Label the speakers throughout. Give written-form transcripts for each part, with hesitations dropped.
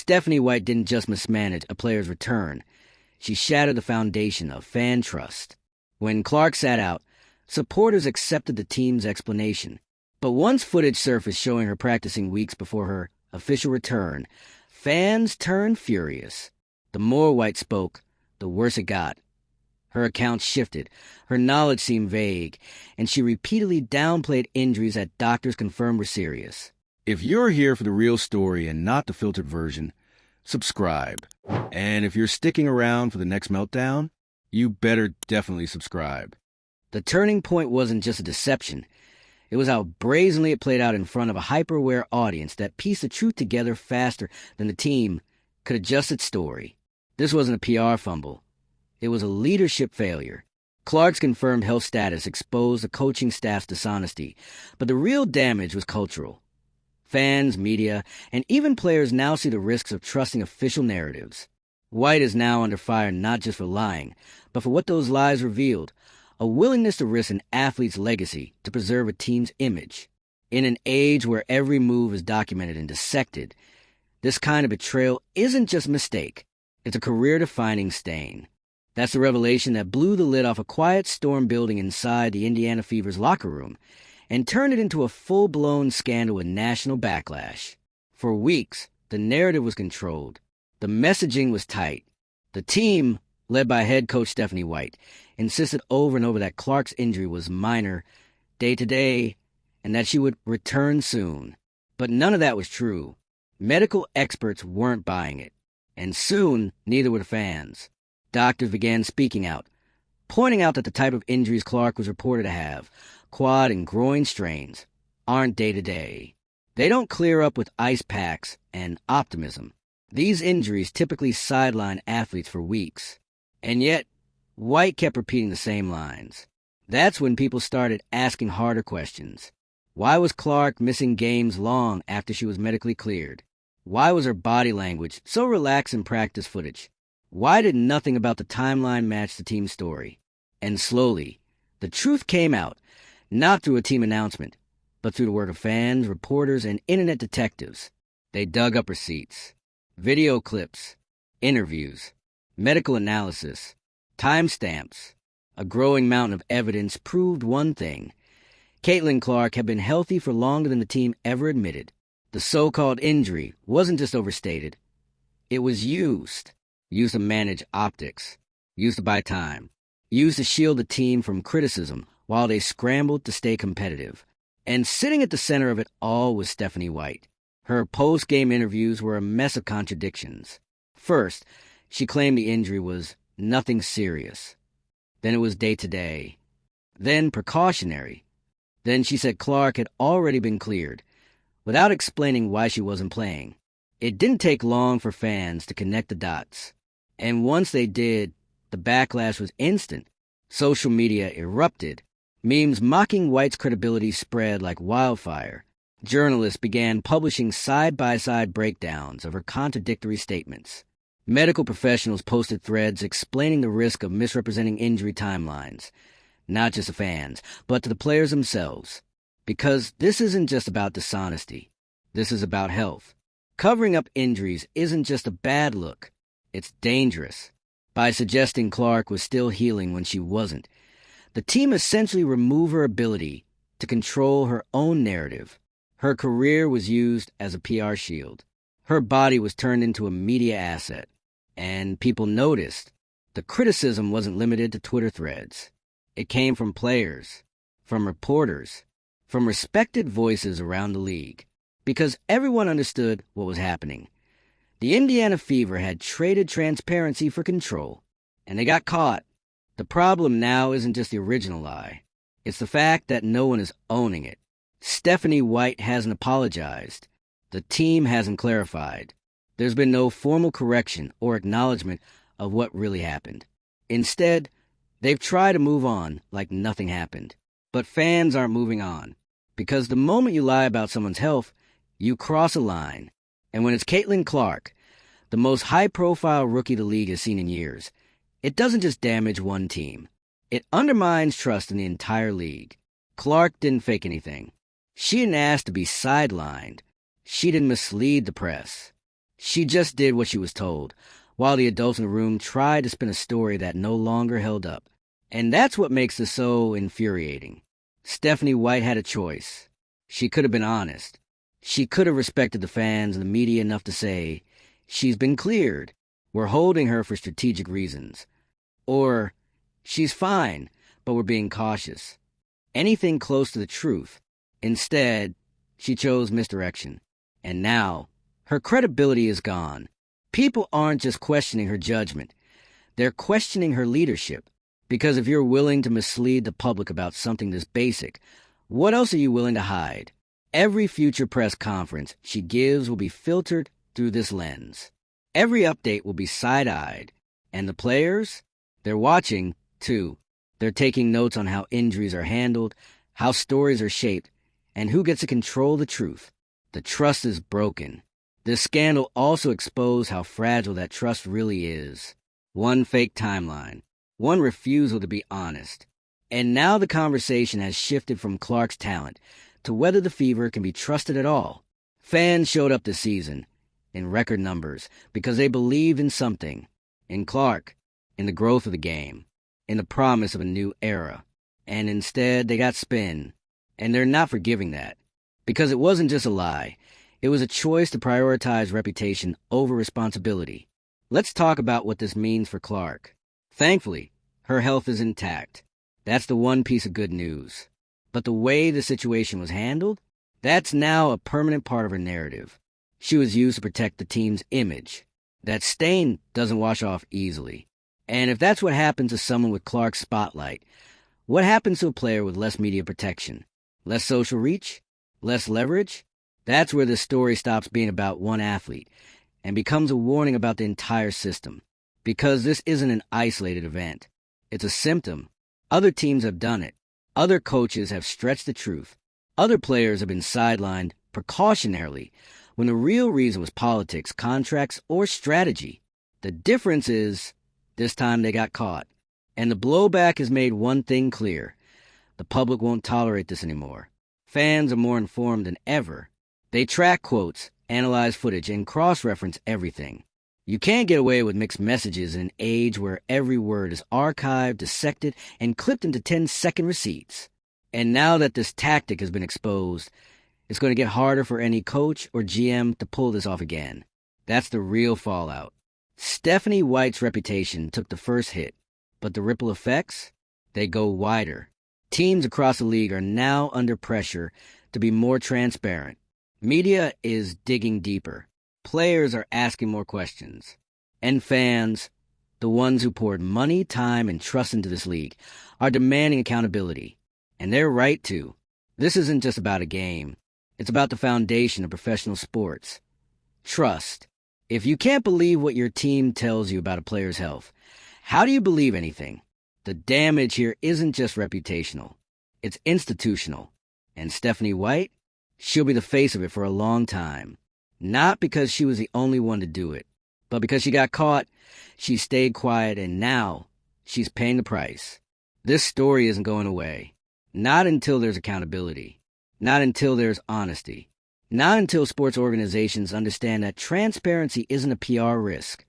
Speaker 1: Stephanie White didn't just mismanage a player's return. She shattered the foundation of fan trust. When Clark sat out, supporters accepted the team's explanation. But once footage surfaced showing her practicing weeks before her official return, fans turned furious. The more White spoke, the worse it got. Her accounts shifted, her knowledge seemed vague, and she repeatedly downplayed injuries that doctors confirmed were serious.
Speaker 2: If you're here for the real story and not the filtered version, subscribe. And if you're sticking around for the next meltdown, you better definitely subscribe.
Speaker 1: The turning point wasn't just a deception. It was how brazenly it played out in front of a hyper-aware audience that pieced the truth together faster than the team could adjust its story. This wasn't a PR fumble. It was a leadership failure. Clark's confirmed health status exposed the coaching staff's dishonesty, but the real damage was cultural. Fans, media, and even players now see the risks of trusting official narratives. White is now under fire not just for lying, but for what those lies revealed, a willingness to risk an athlete's legacy to preserve a team's image. In an age where every move is documented and dissected, this kind of betrayal isn't just a mistake, it's a career-defining stain. That's the revelation that blew the lid off a quiet storm building inside the Indiana Fever's locker room and turned it into a full-blown scandal with national backlash. For weeks, the narrative was controlled. The messaging was tight. The team, led by head coach Stephanie White, insisted over and over that Clark's injury was minor, day-to-day, and that she would return soon. But none of that was true. Medical experts weren't buying it. And soon, neither were the fans. Doctors began speaking out, pointing out that the type of injuries Clark was reported to have, quad and groin strains, aren't day-to-day. They don't clear up with ice packs and optimism. These injuries typically sideline athletes for weeks. And yet, White kept repeating the same lines. That's when people started asking harder questions. Why was Clark missing games long after she was medically cleared? Why was her body language so relaxed in practice footage? Why did nothing about the timeline match the team's story? And slowly, the truth came out, not through a team announcement, but through the work of fans, reporters, and internet detectives. They dug up receipts, video clips, interviews, medical analysis, timestamps. A growing mountain of evidence proved one thing. Caitlin Clark had been healthy for longer than the team ever admitted. The so-called injury wasn't just overstated. It was used to manage optics, used to buy time, used to shield the team from criticism while they scrambled to stay competitive. And sitting at the center of it all was Stephanie White. Her post-game interviews were a mess of contradictions. First, she claimed the injury was nothing serious. Then it was day-to-day. Then precautionary. Then she said Clark had already been cleared, without explaining why she wasn't playing. It didn't take long for fans to connect the dots. And once they did, the backlash was instant. Social media erupted. Memes mocking White's credibility spread like wildfire. Journalists began publishing side-by-side breakdowns of her contradictory statements. Medical professionals posted threads explaining the risk of misrepresenting injury timelines, not just to fans, but to the players themselves. Because this isn't just about dishonesty. This is about health. Covering up injuries isn't just a bad look. It's dangerous. By suggesting Clark was still healing when she wasn't, the team essentially removed her ability to control her own narrative. Her career was used as a PR shield. Her body was turned into a media asset. And people noticed. The criticism wasn't limited to Twitter threads. It came from players, from reporters, from respected voices around the league. Because everyone understood what was happening. The Indiana Fever had traded transparency for control, and they got caught. The problem now isn't just the original lie. It's the fact that no one is owning it. Stephanie White hasn't apologized. The team hasn't clarified. There's been no formal correction or acknowledgement of what really happened. Instead, they've tried to move on like nothing happened. But fans aren't moving on. Because the moment you lie about someone's health, you cross a line. And when it's Caitlin Clark, the most high-profile rookie the league has seen in years, it doesn't just damage one team. It undermines trust in the entire league. Clark didn't fake anything. She didn't ask to be sidelined. She didn't mislead the press. She just did what she was told, while the adults in the room tried to spin a story that no longer held up. And that's what makes this so infuriating. Stephanie White had a choice. She could have been honest. She could have respected the fans and the media enough to say, "She's been cleared. We're holding her for strategic reasons." Or, "She's fine, but we're being cautious." Anything close to the truth. Instead, she chose misdirection. And now, her credibility is gone. People aren't just questioning her judgment. They're questioning her leadership. Because if you're willing to mislead the public about something this basic, what else are you willing to hide? Every future press conference she gives will be filtered through this lens. Every update will be side-eyed. And the players? They're watching, too. They're taking notes on how injuries are handled, how stories are shaped, and who gets to control the truth. The trust is broken. This scandal also exposed how fragile that trust really is. One fake timeline. One refusal to be honest. And now the conversation has shifted from Clark's talent to whether the Fever can be trusted at all. Fans showed up this season, in record numbers, because they believed in something. In Clark, in the growth of the game, in the promise of a new era. And instead, they got spin. And they're not forgiving that. Because it wasn't just a lie. It was a choice to prioritize reputation over responsibility. Let's talk about what this means for Clark. Thankfully, her health is intact. That's the one piece of good news. But the way the situation was handled, that's now a permanent part of her narrative. She was used to protect the team's image. That stain doesn't wash off easily. And if that's what happens to someone with Clark's spotlight, what happens to a player with less media protection? Less social reach? Less leverage? That's where this story stops being about one athlete and becomes a warning about the entire system. Because this isn't an isolated event. It's a symptom. Other teams have done it. Other coaches have stretched the truth. Other players have been sidelined precautionarily when the real reason was politics, contracts, or strategy. The difference is, this time they got caught. And the blowback has made one thing clear. The public won't tolerate this anymore. Fans are more informed than ever. They track quotes, analyze footage, and cross-reference everything. You can't get away with mixed messages in an age where every word is archived, dissected, and clipped into 10-second receipts. And now that this tactic has been exposed, it's going to get harder for any coach or GM to pull this off again. That's the real fallout. Stephanie White's reputation took the first hit, but the ripple effects, they go wider. Teams across the league are now under pressure to be more transparent. Media is digging deeper. Players are asking more questions. And fans, the ones who poured money, time, and trust into this league, are demanding accountability. And they're right to. This isn't just about a game. It's about the foundation of professional sports. Trust. If you can't believe what your team tells you about a player's health, how do you believe anything? The damage here isn't just reputational. It's institutional. And Stephanie White, she'll be the face of it for a long time. Not because she was the only one to do it, but because she got caught, she stayed quiet, and now she's paying the price. This story isn't going away. Not until there's accountability. Not until there's honesty. Not until sports organizations understand that transparency isn't a PR risk.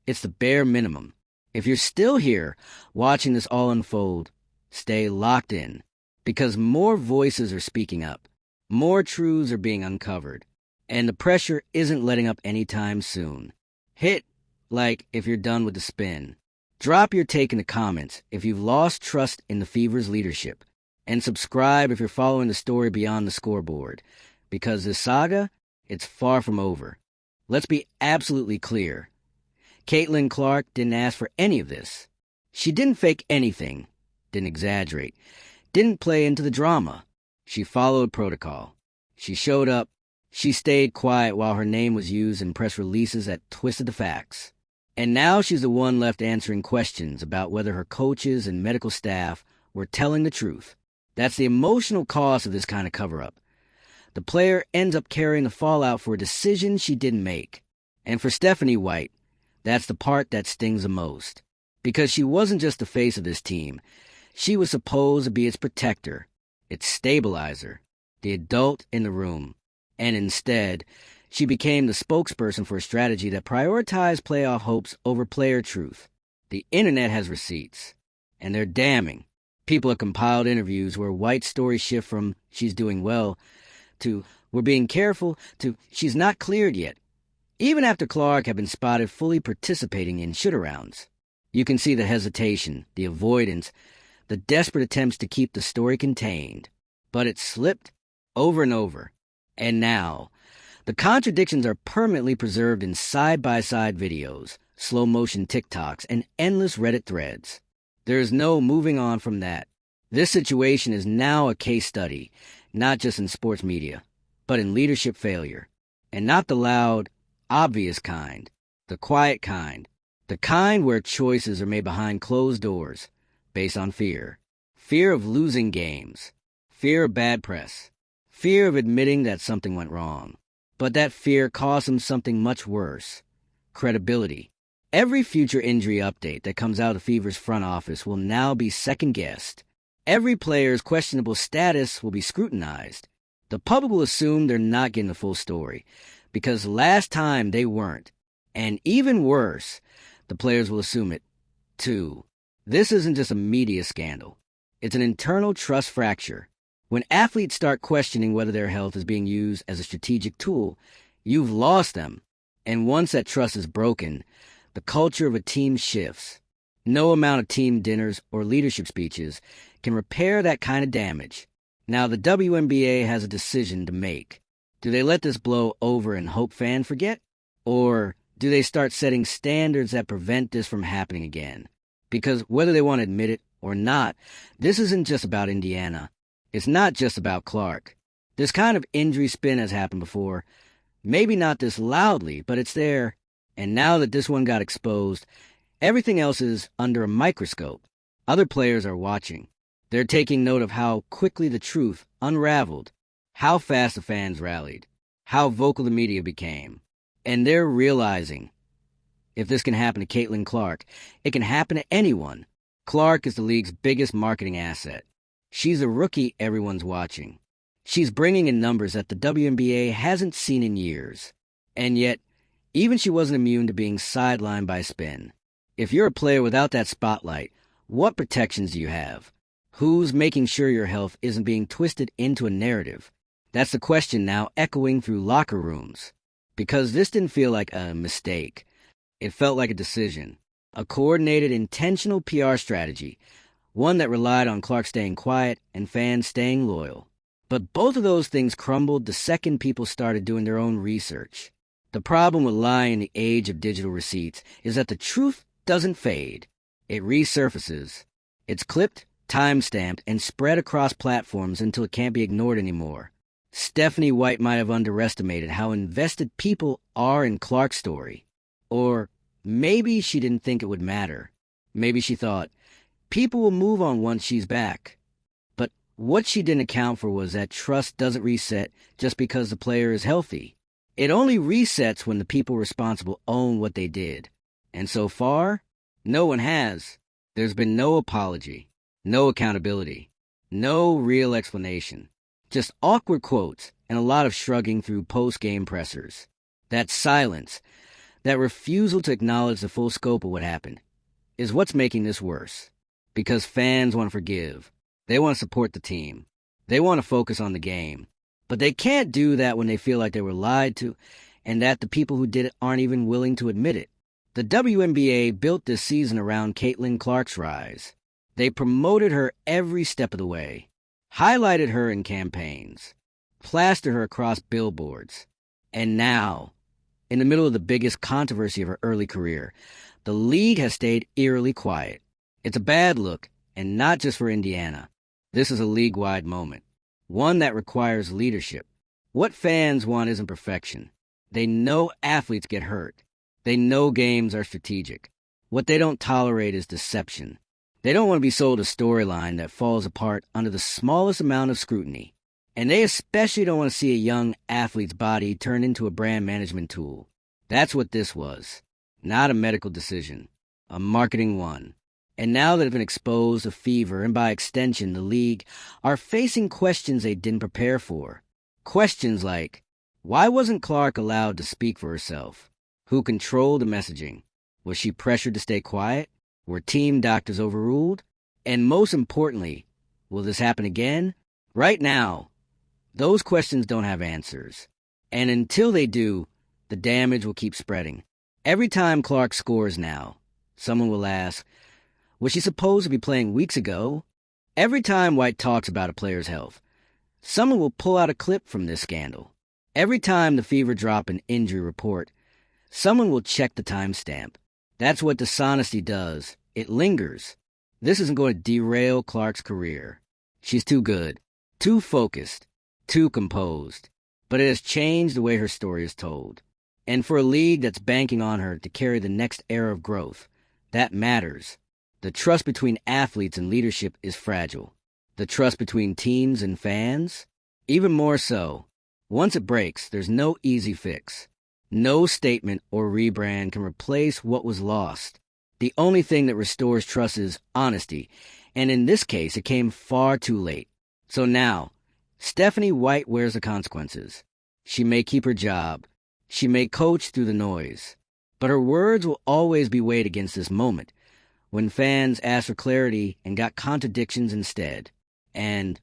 Speaker 1: It's the bare minimum. If you're still here watching this all unfold, stay locked in, because more voices are speaking up. More truths are being uncovered. And the pressure isn't letting up anytime soon. Hit like if you're done with the spin. Drop your take in the comments if you've lost trust in the Fever's leadership. And subscribe if you're following the story beyond the scoreboard. Because this saga, it's far from over. Let's be absolutely clear. Caitlin Clark didn't ask for any of this. She didn't fake anything, didn't exaggerate, didn't play into the drama. She followed protocol. She showed up. She stayed quiet while her name was used in press releases that twisted the facts. And now she's the one left answering questions about whether her coaches and medical staff were telling the truth. That's the emotional cost of this kind of cover-up. The player ends up carrying the fallout for a decision she didn't make. And for Stephanie White, that's the part that stings the most. Because she wasn't just the face of this team. She was supposed to be its protector, its stabilizer, the adult in the room. And instead, She became the spokesperson for a strategy that prioritized playoff hopes over player truth. The internet has receipts, and they're damning. People have compiled interviews where White's stories shift from "she's doing well" to "we're being careful" to "she's not cleared yet," even after Clark had been spotted fully participating in shoot-arounds. You can see the hesitation, the avoidance, the desperate attempts to keep the story contained. But it slipped over and over. And now, the contradictions are permanently preserved in side-by-side videos, slow-motion TikToks, and endless Reddit threads. There is no moving on from that. This situation is now a case study, not just in sports media, but in leadership failure. And not the loud, obvious kind, the quiet kind, the kind where choices are made behind closed doors, based on fear. Fear of losing games, fear of bad press, fear of admitting that something went wrong. But that fear costs them something much worse: credibility. Every future injury update that comes out of Fever's front office will now be second-guessed. Every player's questionable status will be scrutinized. The public will assume they're not getting the full story, because last time they weren't. And even worse, the players will assume it, too. This isn't just a media scandal. It's an internal trust fracture. When athletes start questioning whether their health is being used as a strategic tool, you've lost them. And once that trust is broken, the culture of a team shifts. No amount of team dinners or leadership speeches can repair that kind of damage. Now the WNBA has a decision to make. Do they let this blow over and hope fans forget? Or do they start setting standards that prevent this from happening again? Because whether they want to admit it or not, this isn't just about Indiana. It's not just about Clark. This kind of injury spin has happened before. Maybe not this loudly, but it's there. And now that this one got exposed, everything else is under a microscope. Other players are watching. They're taking note of how quickly the truth unraveled, how fast the fans rallied, how vocal the media became. And they're realizing, if this can happen to Caitlin Clark, it can happen to anyone. Clark is the league's biggest marketing asset. She's a rookie everyone's watching. She's bringing in numbers that the WNBA hasn't seen in years. And yet, even she wasn't immune to being sidelined by spin. If you're a player without that spotlight, what protections do you have? Who's making sure your health isn't being twisted into a narrative? That's the question now echoing through locker rooms. Because this didn't feel like a mistake. It felt like a decision. A coordinated, intentional PR strategy. One that relied on Clark staying quiet and fans staying loyal. But both of those things crumbled the second people started doing their own research. The problem with lying in the age of digital receipts is that the truth doesn't fade. It resurfaces. It's clipped, time-stamped, and spread across platforms until it can't be ignored anymore. Stephanie White might have underestimated how invested people are in Clark's story. Or maybe she didn't think it would matter. Maybe she thought, people will move on once she's back. But what she didn't account for was that trust doesn't reset just because the player is healthy. It only resets when the people responsible own what they did. And so far, no one has. There's been no apology, no accountability, no real explanation. Just awkward quotes and a lot of shrugging through post-game pressers. That silence, that refusal to acknowledge the full scope of what happened, is what's making this worse. Because fans want to forgive. They want to support the team. They want to focus on the game. But they can't do that when they feel like they were lied to and that the people who did it aren't even willing to admit it. The WNBA built this season around Caitlin Clark's rise. They promoted her every step of the way, highlighted her in campaigns, plastered her across billboards. And now, in the middle of the biggest controversy of her early career, the league has stayed eerily quiet. It's a bad look, and not just for Indiana. This is a league-wide moment, one that requires leadership. What fans want isn't perfection. They know athletes get hurt. They know games are strategic. What they don't tolerate is deception. They don't want to be sold a storyline that falls apart under the smallest amount of scrutiny. And they especially don't want to see a young athlete's body turned into a brand management tool. That's what this was. Not a medical decision. A marketing one. And now that have been exposed, the Fever, and by extension the league, are facing questions they didn't prepare for. Questions like, Why wasn't Clark allowed to speak for herself? Who controlled the messaging? Was she pressured to stay quiet? Were team doctors overruled? And most importantly, will this happen again? Right now, those questions don't have answers. And until they do, the damage will keep spreading. Every time Clark scores now, someone will ask, was she supposed to be playing weeks ago? Every time White talks about a player's health, someone will pull out a clip from this scandal. Every time the Fever drop an injury report, someone will check the timestamp. That's what dishonesty does. It lingers. This isn't going to derail Clark's career. She's too good, too focused, too composed. But it has changed the way her story is told. And for a league that's banking on her to carry the next era of growth, that matters. The trust between athletes and leadership is fragile. The trust between teams and fans, even more so. Once it breaks, there's no easy fix. No statement or rebrand can replace what was lost. The only thing that restores trust is honesty, and in this case, it came far too late. So now, Stephanie White wears the consequences. She may keep her job. She may coach through the noise. But her words will always be weighed against this moment, when fans asked for clarity and got contradictions instead. And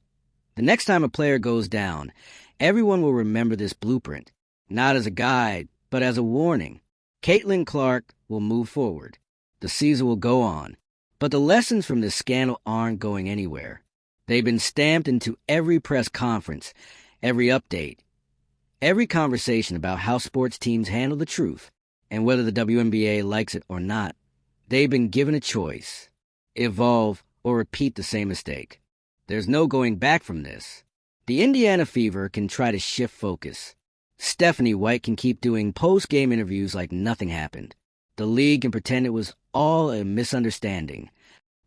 Speaker 1: the next time a player goes down, everyone will remember this blueprint, not as a guide, but as a warning. Caitlin Clark will move forward. The season will go on. But the lessons from this scandal aren't going anywhere. They've been stamped into every press conference, every update, every conversation about how sports teams handle the truth, and whether the WNBA likes it or not. They've been given a choice: evolve or repeat the same mistake. There's no going back from this. The Indiana Fever can try to shift focus. Stephanie White can keep doing post-game interviews like nothing happened. The league can pretend it was all a misunderstanding.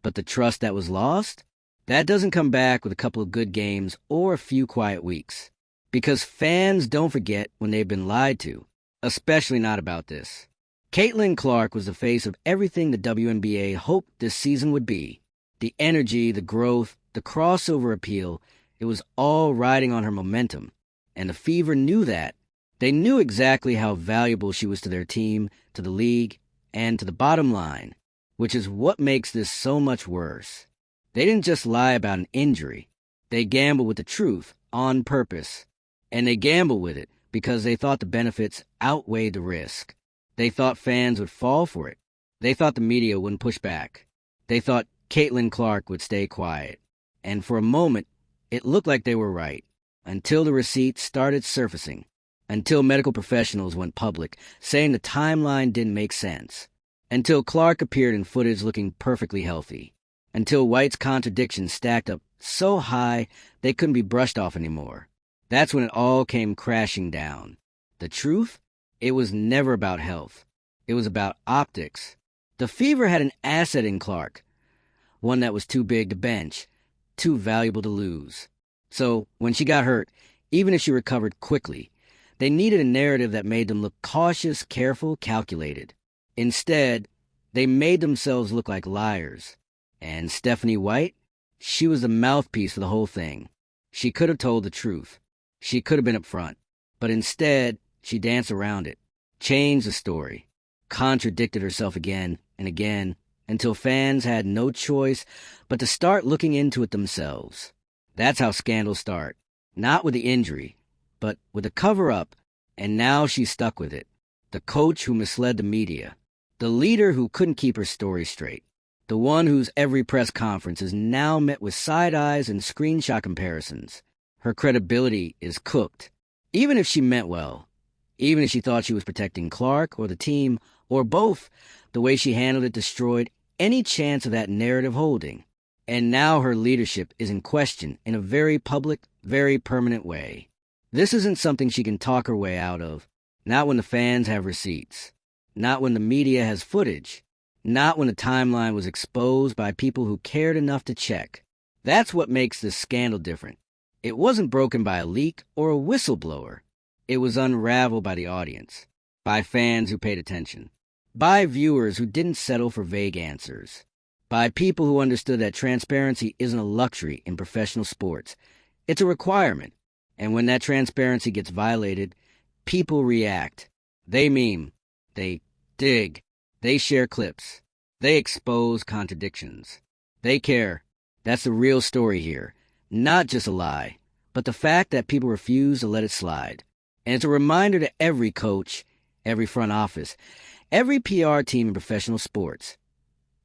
Speaker 1: But the trust that was lost? That doesn't come back with a couple of good games or a few quiet weeks. Because fans don't forget when they've been lied to, especially not about this. Caitlin Clark was the face of everything the WNBA hoped this season would be. The energy, the growth, the crossover appeal, it was all riding on her momentum. And the Fever knew that. They knew exactly how valuable she was to their team, to the league, and to the bottom line, which is what makes this so much worse. They didn't just lie about an injury. They gambled with the truth on purpose. And they gambled with it because they thought the benefits outweighed the risk. They thought fans would fall for it. They thought the media wouldn't push back. They thought Caitlin Clark would stay quiet. And for a moment, it looked like they were right, until the receipts started surfacing, until medical professionals went public, saying the timeline didn't make sense, until Clark appeared in footage looking perfectly healthy, until White's contradictions stacked up so high they couldn't be brushed off anymore. That's when it all came crashing down. The truth? It was never about health. It was about optics. The Fever had an asset in Clark, one that was too big to bench, too valuable to lose. So when she got hurt, even if she recovered quickly, they needed a narrative that made them look cautious, careful, calculated. Instead, they made themselves look like liars. And Stephanie White? She was the mouthpiece for the whole thing. She could have told the truth. She could have been up front. But instead, she danced around it, changed the story, contradicted herself again and again, until fans had no choice but to start looking into it themselves. That's how scandals start. Not with the injury, but with a cover-up, and now she's stuck with it. The coach who misled the media. The leader who couldn't keep her story straight. The one whose every press conference is now met with side eyes and screenshot comparisons. Her credibility is cooked. Even if she meant well, even if she thought she was protecting Clark or the team, or both, the way she handled it destroyed any chance of that narrative holding. And now her leadership is in question in a very public, very permanent way. This isn't something she can talk her way out of. Not when the fans have receipts. Not when the media has footage. Not when the timeline was exposed by people who cared enough to check. That's what makes this scandal different. It wasn't broken by a leak or a whistleblower. It was unraveled by the audience, by fans who paid attention, by viewers who didn't settle for vague answers, by people who understood that transparency isn't a luxury in professional sports. It's a requirement. And when that transparency gets violated, People react. They meme. They dig. They share clips. They expose contradictions. They care. That's the real story here. Not just a lie, but the fact that people refuse to let it slide. And it's a reminder to every coach, every front office, every PR team in professional sports.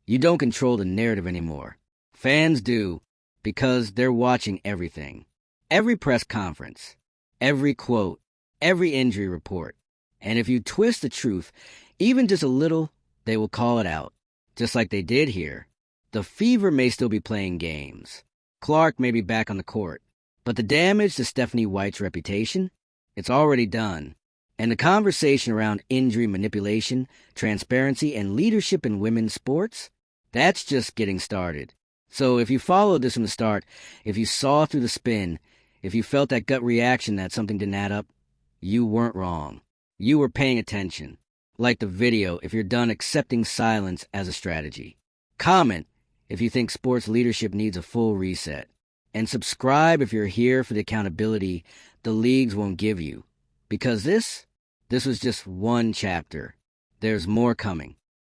Speaker 1: You don't control the narrative anymore. Fans do, because they're watching everything. Every press conference, every quote, every injury report. And if you twist the truth, even just a little, they will call it out, just like they did here. The Fever may still be playing games. Clark may be back on the court. But the damage to Stephanie White's reputation, it's already done. And the conversation around injury manipulation, transparency, and leadership in women's sports, that's just getting started. So if you followed this from the start, if you saw through the spin, if you felt that gut reaction that something didn't add up, you weren't wrong. You were paying attention. Like the video if you're done accepting silence as a strategy. Comment if you think sports leadership needs a full reset. And subscribe if you're here for the accountability the leagues won't give you. Because this was just one chapter. There's more coming.